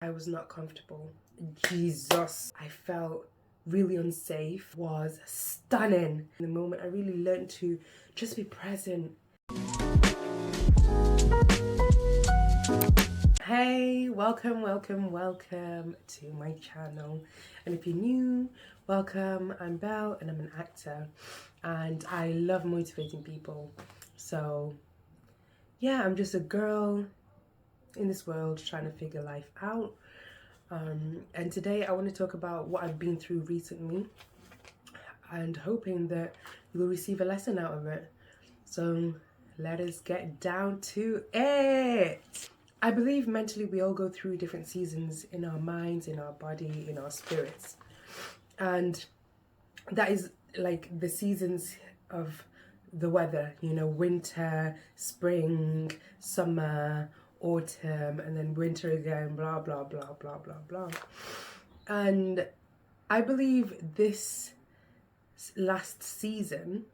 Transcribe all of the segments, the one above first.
I was not comfortable. Jesus, I felt really unsafe. Was stunning. In the moment, I really learned to just be present. Hey, welcome to my channel. And if you're new, welcome. I'm Belle and I'm an actor and I love motivating people. So yeah, I'm just a girl in this world trying to figure life out. And today I want to talk about what I've been through recently and hoping that you will receive a lesson out of it. So let us get down to it. I believe mentally we all go through different seasons in our minds, in our body, in our spirits. And that is like the seasons of the weather, you know, winter, spring, summer, autumn, and then winter again, blah, blah, blah, blah, blah, blah. And I believe this last season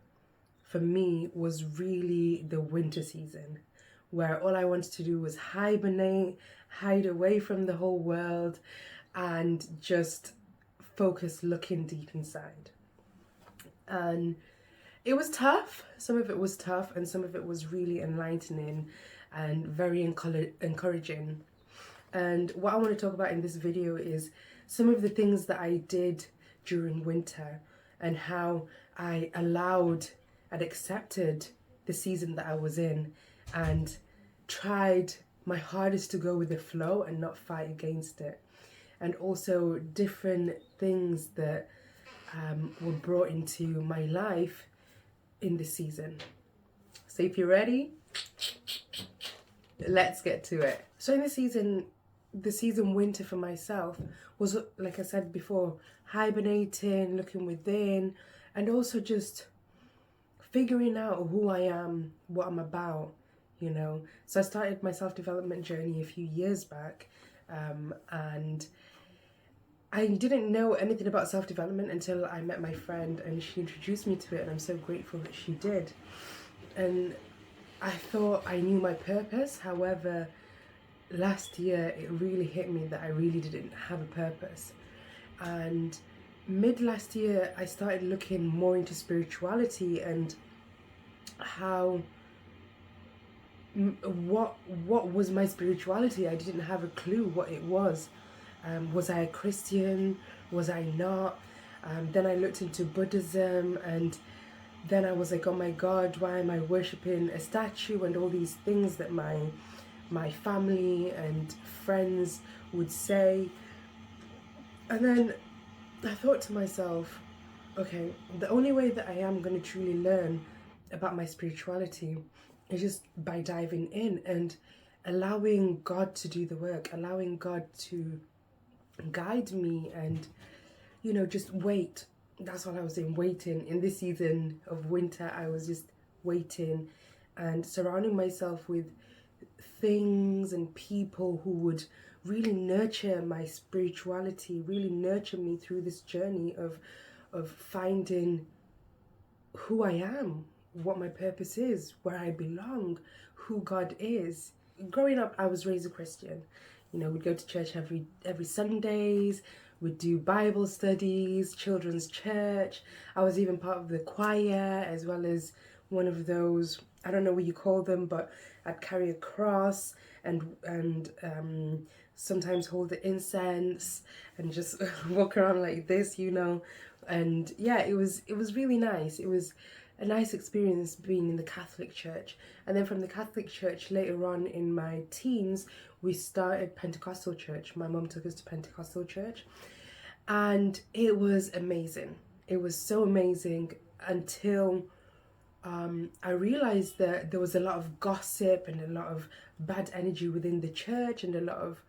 for me was really the winter season, where all I wanted to do was hibernate, hide away from the whole world, and just focus looking deep inside. And it was tough. Some of it was tough and some of it was really enlightening and very encouraging. And what I want to talk about in this video is some of the things that I did during winter and how I allowed and accepted the season that I was in and tried my hardest to go with the flow and not fight against it. And also different things that were brought into my life in this season. So if you're ready, let's get to it. So in the season winter for myself was, like I said before, hibernating, looking within, and also just figuring out who I am, what I'm about, you know. So I started my self-development journey a few years back, and I didn't know anything about self-development until I met my friend and she introduced me to it, and I'm so grateful that she did. And I thought I knew my purpose. However, last year it really hit me that I really didn't have a purpose. And mid last year I started looking more into spirituality and how what was my spirituality. I didn't have a clue what it was. Was I a Christian? Was I not? Then I looked into Buddhism, and then I was like, oh my God, why am I worshipping a statue and all these things that my family and friends would say. And then I thought to myself, okay, the only way that I am going to truly learn about my spirituality is just by diving in and allowing God to do the work, allowing God to guide me and, you know, just wait. That's what I was doing, waiting. In this season of winter, I was just waiting and surrounding myself with things and people who would really nurture my spirituality, really nurture me through this journey of finding who I am, what my purpose is, where I belong, who God is. Growing up, I was raised a Christian. You know, we'd go to church every Sundays, we'd do Bible studies, children's church. I was even part of the choir, as well as one of those, I don't know what you call them, but I'd carry a cross and sometimes hold the incense and just walk around like this, you know. And yeah, it was really nice. It was a nice experience being in the Catholic Church. And then from the Catholic Church, later on in my teens, we started Pentecostal church. My mum took us to Pentecostal church. And it was amazing. It was so amazing until I realized that there was a lot of gossip and a lot of bad energy within the church and a lot of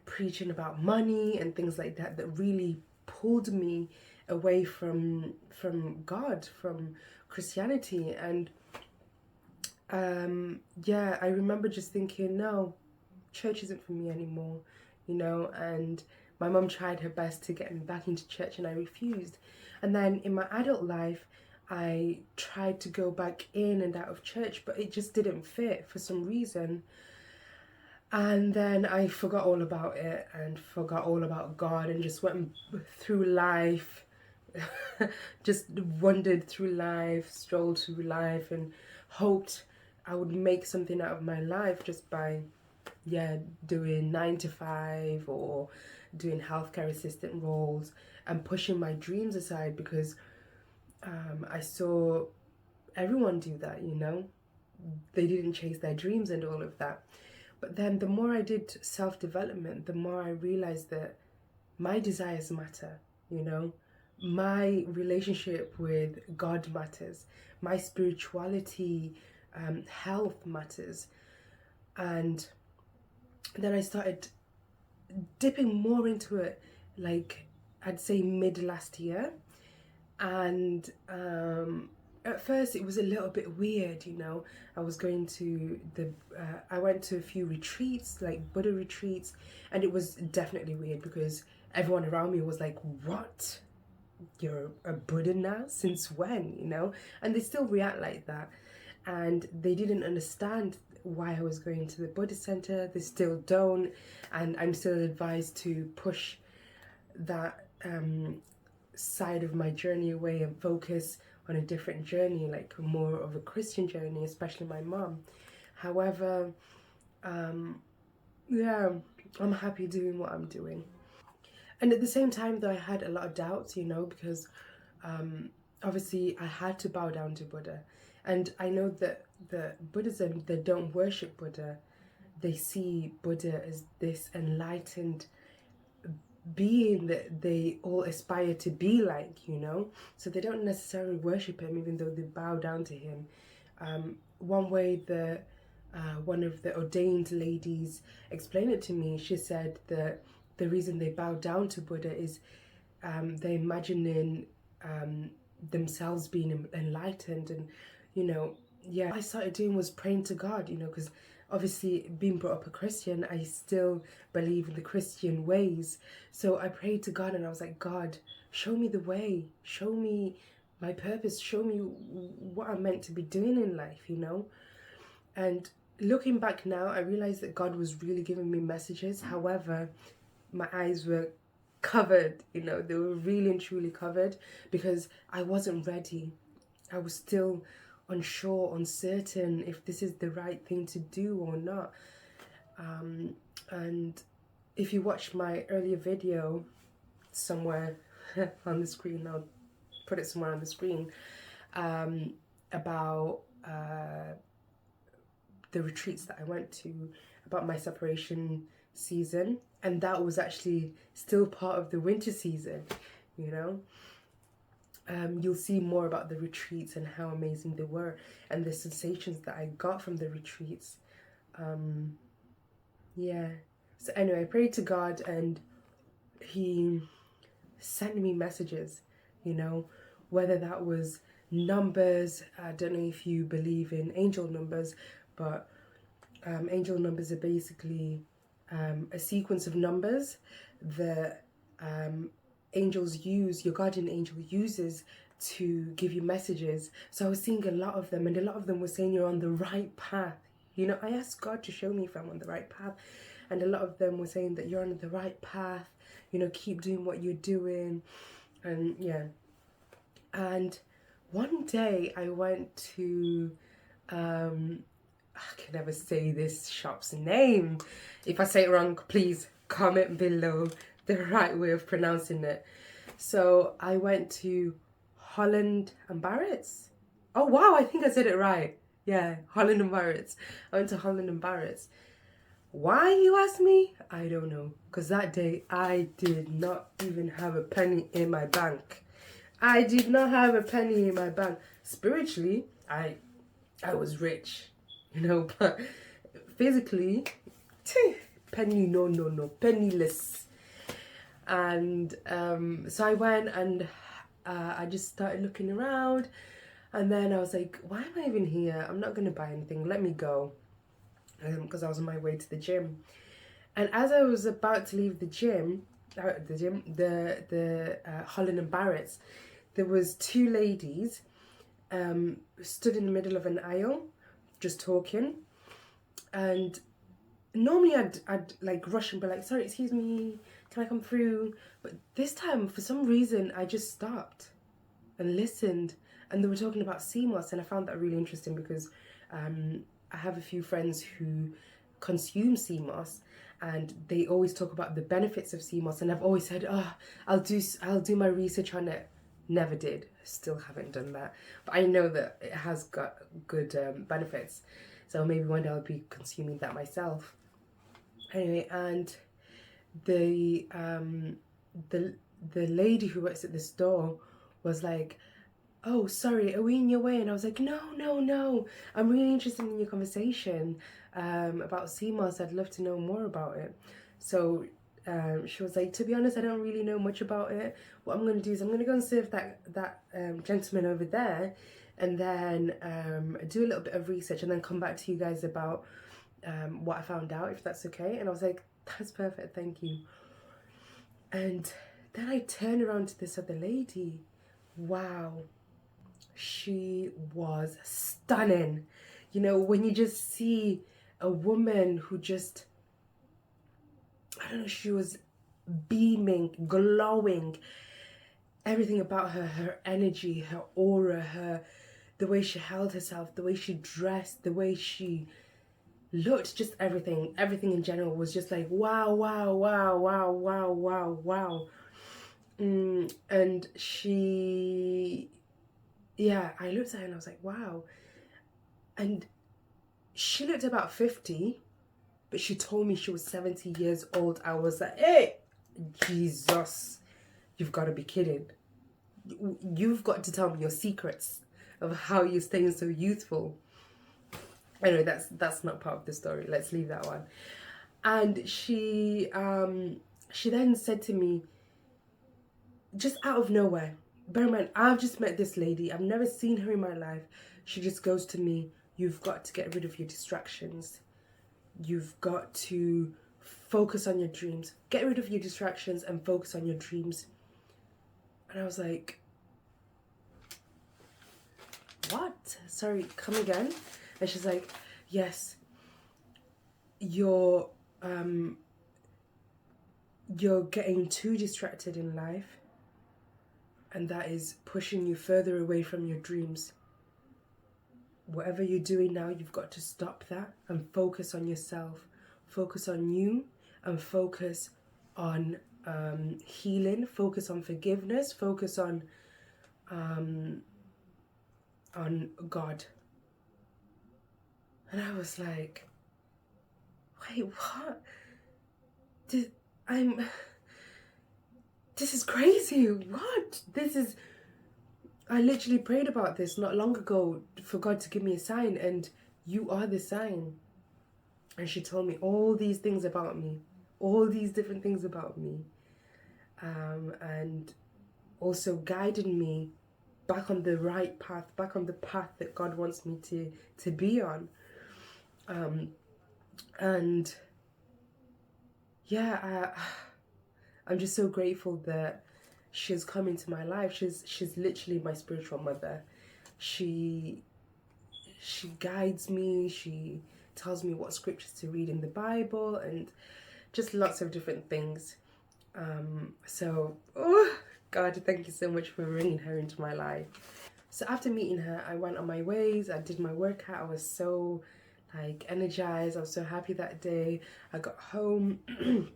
preaching about money and things like that that really pulled me away from God, from Christianity. And yeah, I remember just thinking, no, church isn't for me anymore, you know. And my mum tried her best to get me back into church and I refused. And then in my adult life, I tried to go back in and out of church, but it just didn't fit for some reason. And then I forgot all about it and forgot all about God and just went through life, just wandered through life, strolled through life, and hoped I would make something out of my life just by, yeah, doing 9 to 5 or doing healthcare assistant roles and pushing my dreams aside because I saw everyone do that, you know? They didn't chase their dreams and all of that. But then the more I did self development, the more I realized that my desires matter, you know? My relationship with God matters, my spirituality, health matters. And then I started dipping more into it, like I'd say mid last year. And at first it was a little bit weird, you know. I was going to I went to a few retreats, like Buddha retreats, and it was definitely weird because everyone around me was like, what? You're a Buddha now? Since when? You know? And they still react like that. And they didn't understand why I was going to the Buddha center. They still don't. And I'm still advised to push that side of my journey away and focus on a different journey, like more of a Christian journey, especially my mom. However, yeah, I'm happy doing what I'm doing. And at the same time, though, I had a lot of doubts, you know, because obviously I had to bow down to Buddha. And I know that the Buddhism, they don't worship Buddha. They see Buddha as this enlightened being that they all aspire to be like, you know. So they don't necessarily worship him, even though they bow down to him. One way that one of the ordained ladies explained it to me, she said that the reason they bow down to Buddha is they're imagining themselves being enlightened. And, you know, yeah, I started doing was praying to God, you know, because obviously being brought up a Christian, I still believe in the Christian ways. So I prayed to God and I was like, God, show me the way, show me my purpose, show me what I'm meant to be doing in life, you know. And looking back now, I realized that God was really giving me messages. However, my eyes were covered, you know, they were really and truly covered because I wasn't ready. I was still unsure, uncertain if this is the right thing to do or not. And if you watch my earlier video somewhere on the screen, I'll put it somewhere on the screen, about the retreats that I went to, about my separation season, and that was actually still part of the winter season, you know. You'll see more about the retreats and how amazing they were and the sensations that I got from the retreats. Yeah. So anyway, I prayed to God and he sent me messages, you know, whether that was numbers. I don't know if you believe in angel numbers, but angel numbers are basically a sequence of numbers that angels use, your guardian angel uses to give you messages. So I was seeing a lot of them, and a lot of them were saying you're on the right path. You know, I asked God to show me if I'm on the right path, and a lot of them were saying that you're on the right path, you know, keep doing what you're doing. And yeah. And one day I went to I can never say this shop's name. If I say it wrong, please comment below the right way of pronouncing it. So I went to Holland and Barrett's. Oh wow, I think I said it right. Yeah, Holland and Barrett's. I went to Holland and Barrett's. Why, you ask me? I don't know. Because that day I did not even have a penny in my bank. I did not have a penny in my bank. Spiritually, I was rich, you know, but physically, penny, no, penniless. And so I went and I just started looking around, and then I was like, why am I even here? I'm not gonna buy anything, let me go, because I was on my way to the gym. And as I was about to leave the Holland and Barrett's, there was two ladies stood in the middle of an aisle just talking, and normally I'd like rush and be like, sorry, excuse me, can I come through? But this time, for some reason, I just stopped and listened. And they were talking about sea moss, and I found that really interesting because I have a few friends who consume sea moss, and they always talk about the benefits of sea moss. And I've always said, oh, I'll do my research on it. Never did. Still haven't done that. But I know that it has got good benefits. So maybe one day I'll be consuming that myself. Anyway, and the um the the lady who works at the store was like, oh, sorry, are we in your way? And I was like, no, no, no, I'm really interested in your conversation about sea moss. I'd love to know more about it. So she was like, to be honest, I don't really know much about it. What I'm going to do is I'm going to go and serve that gentleman over there, and then do a little bit of research and then come back to you guys about what I found out, if that's okay. And I was like, that's perfect, thank you. And then I turned around to this other lady. Wow, she was stunning. You know, when you just see a woman who just, I don't know, she was beaming, glowing. Everything about her, her energy, her aura, the way she held herself, the way she dressed, the way she looked, just everything in general was just like, wow, wow, wow, wow, wow, wow, wow. And she, yeah, I looked at her and I was like, wow. And she looked about 50, but she told me she was 70 years old. I was like, hey, Jesus, you've got to be kidding. You've got to tell me your secrets of how you're staying so youthful. Anyway, that's not part of the story. Let's leave that one. And she then said to me, just out of nowhere, bear in mind, I've just met this lady. I've never seen her in my life. She just goes to me, you've got to get rid of your distractions. You've got to focus on your dreams. Get rid of your distractions and focus on your dreams. And I was like, what? Sorry, come again? And she's like, yes, you're getting too distracted in life, and that is pushing you further away from your dreams. Whatever you're doing now, you've got to stop that and focus on yourself. Focus on you and focus on healing, focus on forgiveness, focus on God. And I was like, wait, what? This is crazy. What? I literally prayed about this not long ago for God to give me a sign, and you are the sign. And she told me all these things about me, all these different things about me, and also guided me back on the right path, back on the path that God wants me to be on. And yeah, I'm just so grateful that she's come into my life. She's literally my spiritual mother. She guides me. She tells me what scriptures to read in the Bible and just lots of different things. So, oh God, thank you so much for bringing her into my life. So after meeting her, I went on my ways. I did my workout. I was so like energized. I was so happy that day. I got home and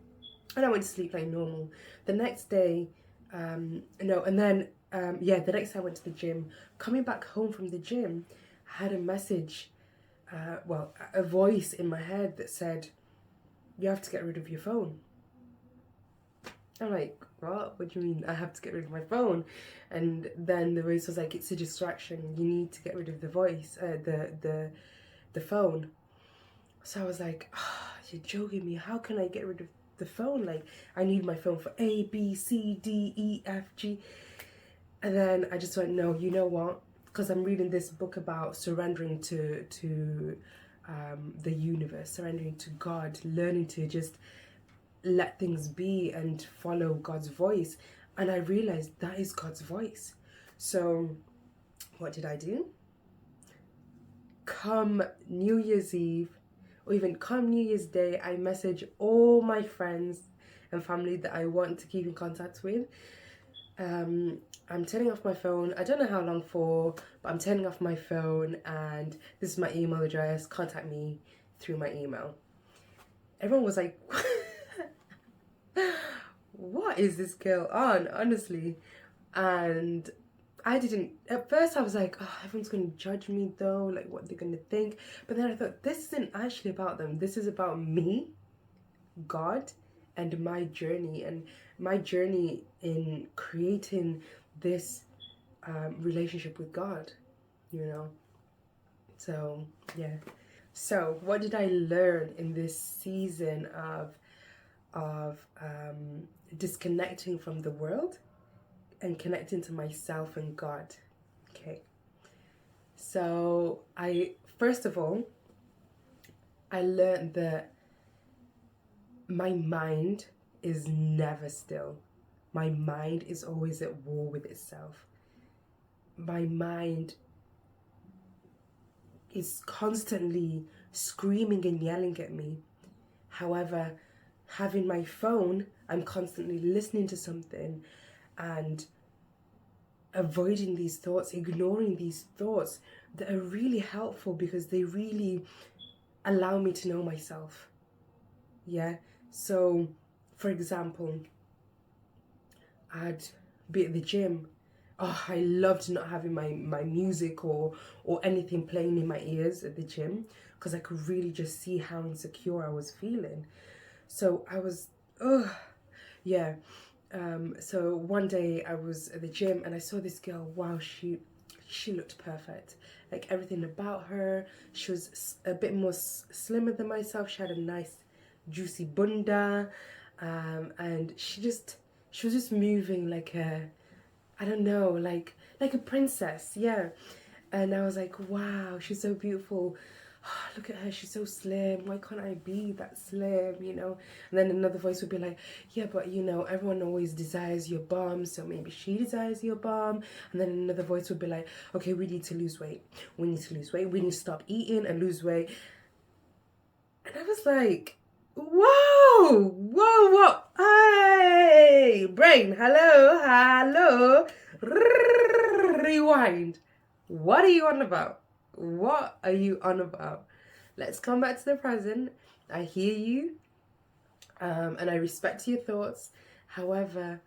I went to sleep like normal. The next day, the next day I went to the gym. Coming back home from the gym, I had a message, a voice in my head that said, you have to get rid of your phone. I'm like, what? What do you mean I have to get rid of my phone? And then the voice was like, it's a distraction. You need to get rid of the voice, the phone. So I was like, oh, you're joking me. How can I get rid of the phone? Like, I need my phone for A, B, C, D, E, F, G. And then I just went, no, you know what? Because I'm reading this book about surrendering to the universe, surrendering to God, learning to just let things be and follow God's voice. And I realized that is God's voice. So what did I do? Come New Year's Eve, or even come New Year's Day, I message all my friends and family that I want to keep in contact with. I'm turning off my phone. I don't know how long for, but I'm turning off my phone, and this is my email address. Contact me through my email. Everyone was like, what is this girl on, honestly? And I didn't, at first I was like, oh, everyone's going to judge me though, like what they're going to think. But then I thought, this isn't actually about them. This is about me, God, and my journey in creating this relationship with God, you know. So yeah. So what did I learn in this season of disconnecting from the world and connecting to myself and God? Okay. So first of all, I learned that my mind is never still. My mind is always at war with itself. My mind is constantly screaming and yelling at me. However, having my phone, I'm constantly listening to something and avoiding these thoughts, ignoring these thoughts that are really helpful because they really allow me to know myself. Yeah. So, for example, I'd be at the gym. Oh, I loved not having my music or anything playing in my ears at the gym because I could really just see how insecure I was feeling. So I was, yeah. So one day I was at the gym and I saw this girl. Wow, she looked perfect. Like everything about her. She was a bit more slimmer than myself. She had a nice juicy bunda, and she was just moving like a, I don't know, like a princess, yeah. And I was like, wow, she's so beautiful. Oh, look at her, she's so slim. Why can't I be that slim, you know? And then another voice would be like, yeah, but you know, everyone always desires your bum, so maybe she desires your bum. And then another voice would be like, okay, we need to lose weight. We need to lose weight. We need to stop eating and lose weight. And I was like, whoa, hey, brain, hello, rewind. What are you on about? What are you on about? Let's come back to the present. I hear you, and I respect your thoughts. However,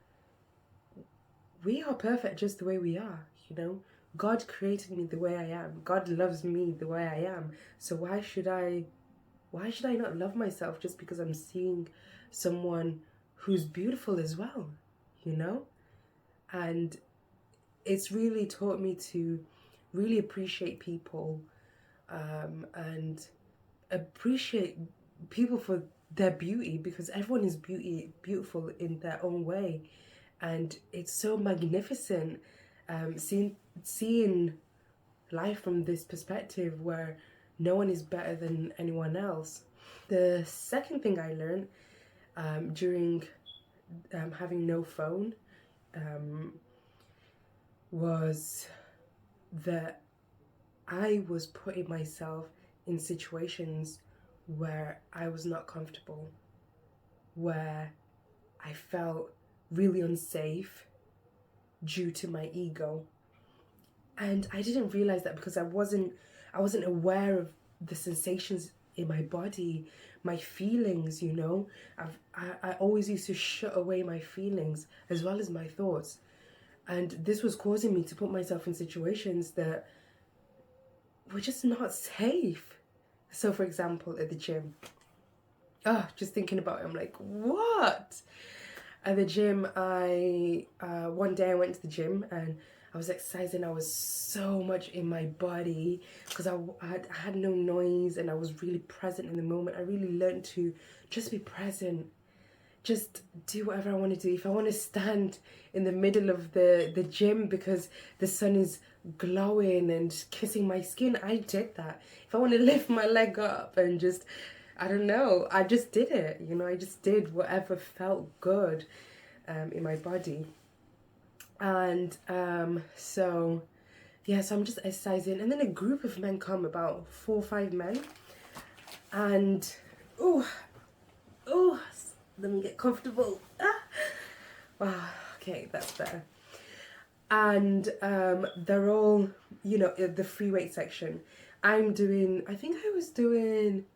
we are perfect just the way we are, you know. God created me the way I am. God loves me the way I am. So why should I not love myself just because I'm seeing someone who's beautiful as well, you know? And it's really taught me to really appreciate people, and appreciate people for their beauty, because everyone is beautiful in their own way. And it's so magnificent, seeing life from this perspective where no one is better than anyone else. The second thing I learned during having no phone was that I was putting myself in situations where I was not comfortable, where I felt really unsafe due to my ego. And I didn't realize that because I wasn't aware of the sensations in my body, my feelings, you know. I always used to shut away my feelings as well as my thoughts. And this was causing me to put myself in situations that were just not safe. So for example, at the gym, just thinking about it, I'm like, what? At the gym, one day I went to the gym and I was exercising. I was so much in my body because I had no noise and I was really present in the moment. I really learned to just be present, just do whatever I want to do. If I want to stand in the middle of the gym because the sun is glowing and kissing my skin, I did that. If I want to lift my leg up and just, I don't know, I just did it, you know. I just did whatever felt good in my body. And so I'm just exercising, and then a group of men come, about 4 or 5 men, And oh, oh, let me get comfortable. Ah. Wow, okay, that's better. And they're all, you know, the free weight section. I'm doing, I think I was doing,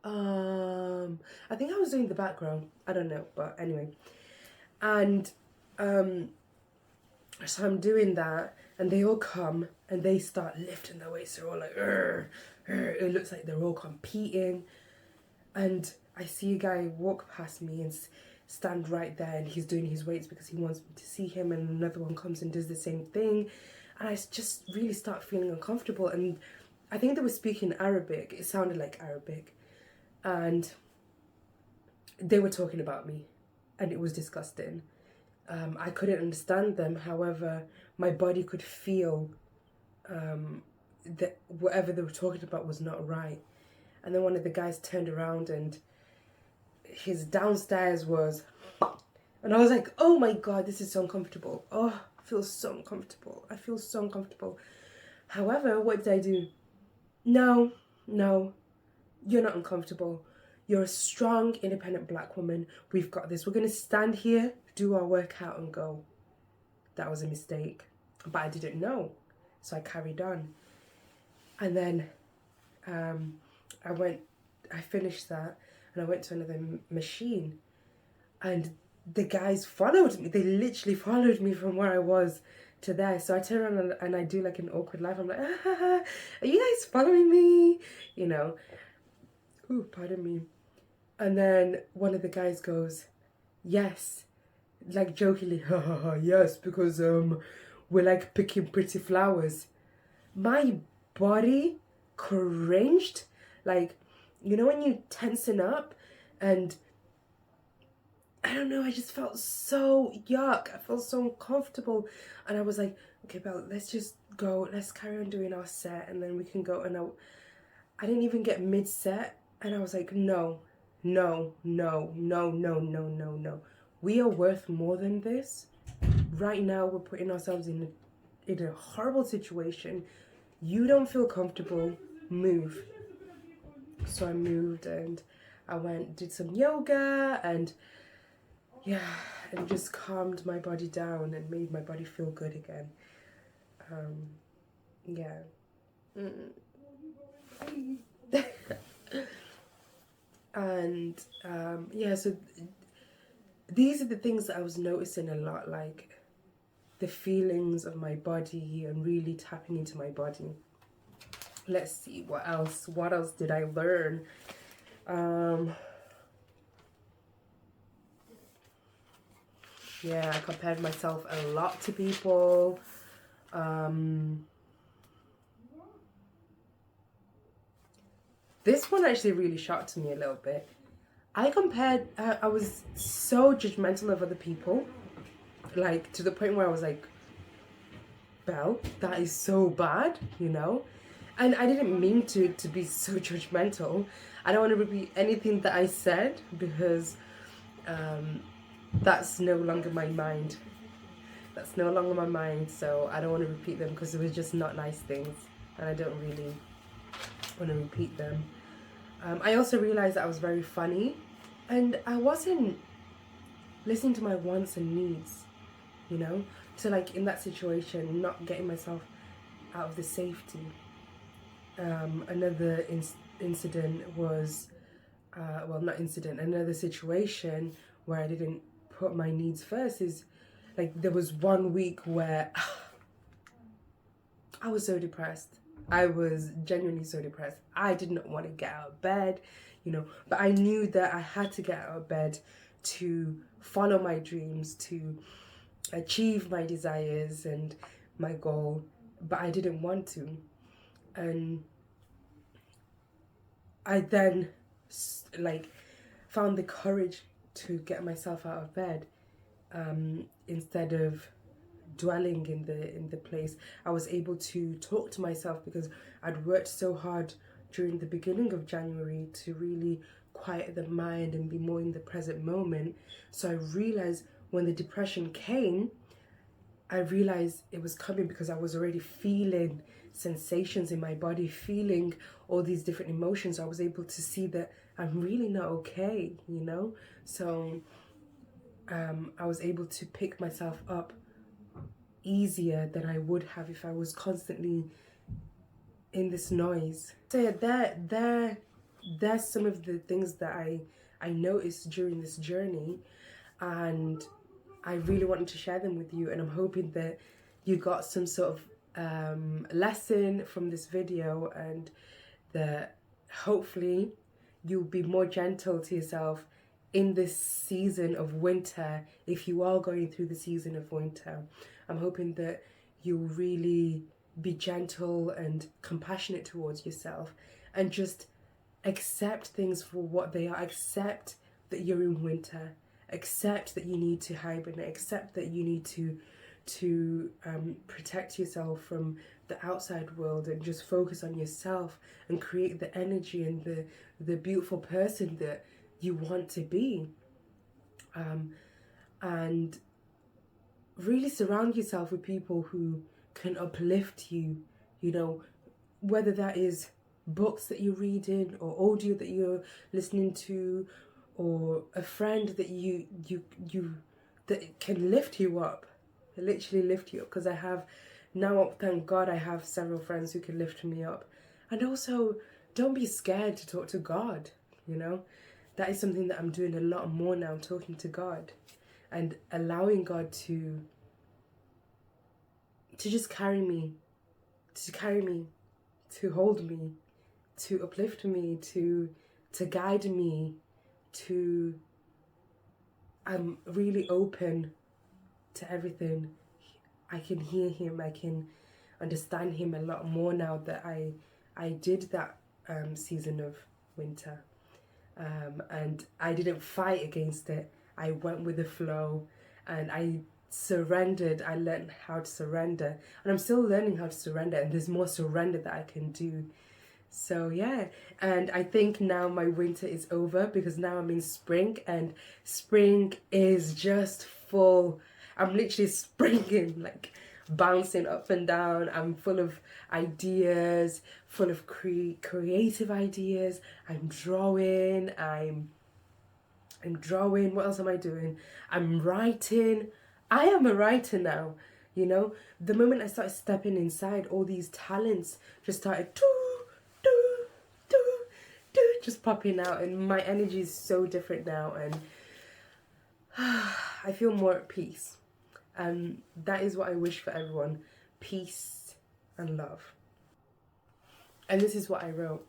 I think I was doing the back row. I don't know, but anyway. And so I'm doing that, and they all come and they start lifting their weights. They're all like, "Urgh, urgh." It looks like they're all competing. And I see a guy walk past me and stand right there, and he's doing his weights because he wants me to see him, and another one comes and does the same thing. And I just really start feeling uncomfortable. And I think they were speaking Arabic. It sounded like Arabic. And they were talking about me, and it was disgusting. I couldn't understand them. However, my body could feel that whatever they were talking about was not right. And then one of the guys turned around, and his downstairs was, and I was like, oh my God, this is so uncomfortable. Oh, I feel so uncomfortable. I feel so uncomfortable. However, what did I do? No, you're not uncomfortable. You're a strong, independent black woman. We've got this. We're going to stand here, do our workout, and go. That was a mistake. But I didn't know. So I carried on. And then I finished that, and I went to another machine. And the guys followed me. They literally followed me from where I was to there. So I turn around and I do like an awkward laugh. I'm like, are you guys following me? You know. Ooh, pardon me. And then one of the guys goes, yes, like jokingly, ha ha ha, yes, because we're like picking pretty flowers. My body cringed, like, you know when you tensen up, and I don't know, I just felt so yuck. I felt so uncomfortable, and I was like, okay, Belle, let's just go, let's carry on doing our set, and then we can go. And I didn't even get mid-set, and I was like, no. We are worth more than this. Right now, we're putting ourselves in a horrible situation. You don't feel comfortable, move. So I moved, and I did some yoga, and yeah, and just calmed my body down and made my body feel good again. Yeah. And yeah, so these are the things that I was noticing a lot, like the feelings of my body and really tapping into my body. Let's see, what else did I learn? Yeah, I compared myself a lot to people. This one actually really shocked me a little bit. I was so judgmental of other people, like to the point where I was like, Belle, that is so bad, you know? And I didn't mean to be so judgmental. I don't want to repeat anything that I said because that's no longer my mind. That's no longer my mind, so I don't want to repeat them because it was just not nice things, and I don't really want to repeat them. I also realized that I was very funny, and I wasn't listening to my wants and needs, you know? So like in that situation, not getting myself out of the safety. Another incident was, another situation where I didn't put my needs first is, like, there was 1 week where I was so depressed. I was genuinely so depressed. I did not want to get out of bed, you know, but I knew that I had to get out of bed to follow my dreams, to achieve my desires and my goal, but I didn't want to. And I then like found the courage to get myself out of bed, instead of dwelling in the place. I was able to talk to myself because I'd worked so hard during the beginning of January to really quiet the mind and be more in the present moment. So I realized when the depression came, I realized it was coming because I was already feeling sensations in my body, feeling all these different emotions, I was able to see that I'm really not okay, you know? So I was able to pick myself up easier than I would have if I was constantly in this noise. So yeah, there's some of the things that I noticed during this journey, and I really wanted to share them with you, and I'm hoping that you got some sort of lesson from this video, and that hopefully you'll be more gentle to yourself in this season of winter. If you are going through the season of winter, I'm hoping that you'll really be gentle and compassionate towards yourself, and just accept things for what they are. Accept that you're in winter. Accept that you need to hibernate. Accept that you need to protect yourself from the outside world, and just focus on yourself and create the energy and the beautiful person that you want to be. And really surround yourself with people who can uplift you, you know, whether that is books that you're reading or audio that you're listening to, or a friend that you that can lift you up, literally lift you up. Because I have now, thank God, I have several friends who can lift me up. And also, don't be scared to talk to God, you know. That is something that I'm doing a lot more now, talking to God and allowing God to just carry me, to hold me, to uplift me, to guide me, to I'm really open to everything. I can hear him, I can understand him a lot more now that I did that season of winter. And I didn't fight against it. I went with the flow, and I surrendered. I learned how to surrender, and I'm still learning how to surrender, and there's more surrender that I can do. So yeah, and I think now my winter is over, because now I'm in spring, and spring is just full. I'm literally springing, like bouncing up and down. I'm full of ideas, full of creative ideas. I'm drawing. I'm drawing. What else am I doing? I'm writing. I am a writer now. You know, the moment I started stepping inside, all these talents just started just popping out, and my energy is so different now, and I feel more at peace. And that is what I wish for everyone: peace and love. And this is what I wrote: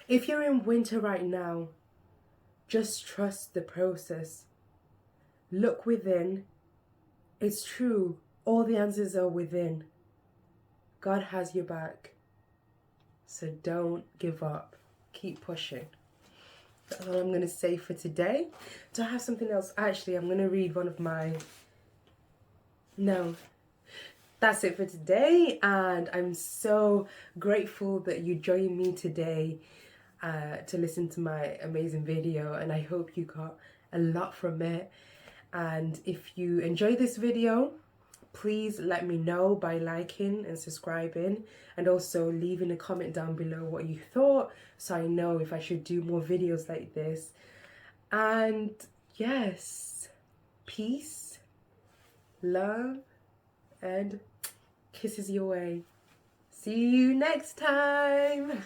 if you're in winter right now, just trust the process. Look within. It's true, all the answers are within. God has your back, so don't give up. Keep pushing. That's all I'm going to say for today. Do I have something else? Actually, I'm going to read one of my... No. That's it for today, and I'm so grateful that you joined me today to listen to my amazing video, and I hope you got a lot from it. And if you enjoyed this video, please let me know by liking and subscribing, and also leaving a comment down below what you thought, so I know if I should do more videos like this. And yes, peace, love, and kisses your way. See you next time.